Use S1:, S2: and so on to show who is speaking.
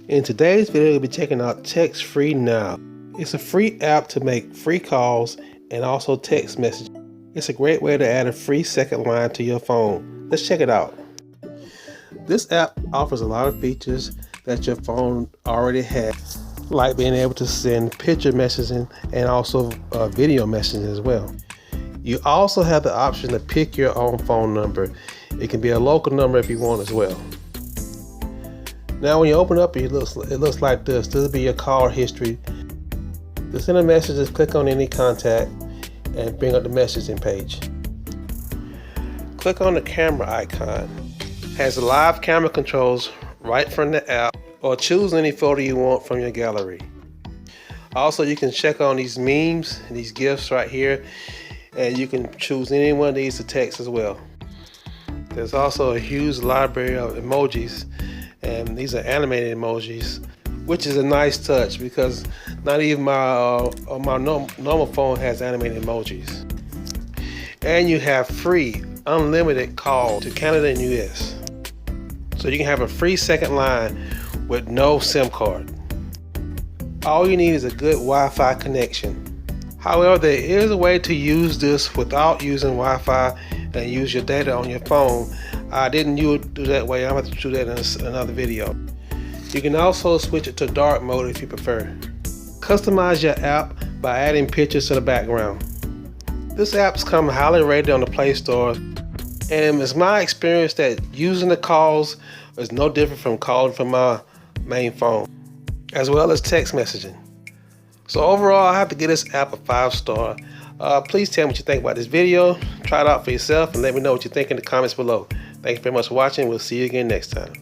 S1: In today's video, we'll be checking out TextNow. It's a free app to make free calls and also text messages. It's a great way to add a free second line to your phone. Let's check it out. This app offers a lot of features that your phone already has, like being able to send picture messaging and also video messaging as well. You also have the option to pick your own phone number. It can be a local number if you want as well. Now when you open up, it looks like this. This will be your call history. To send a message, just click on any contact and bring up the messaging page. Click on the camera icon. It has live camera controls right from the app, or choose any photo you want from your gallery. Also, you can check on these memes and these gifs right here, and you can choose any one of these to text as well. There's also a huge library of emojis, and these are animated emojis, which is a nice touch because not even my normal phone has animated emojis. And you have free unlimited call to Canada and US, so you can have a free second line with no SIM card. All you need is a good Wi-Fi connection. However, there is a way to use this without using Wi-Fi and use your data on your phone. I didn't do that way. I'm going to do that in another video. You can also switch it to dark mode if you prefer. Customize your app by adding pictures to the background. This app's come highly rated on the Play Store, and it's my experience that using the calls is no different from calling from my main phone, as well as text messaging. So overall, I have to give this app a 5-star. Please tell me what you think about this video. Try it out for yourself and let me know what you think in the comments below. Thank you very much for watching. We'll see you again next time.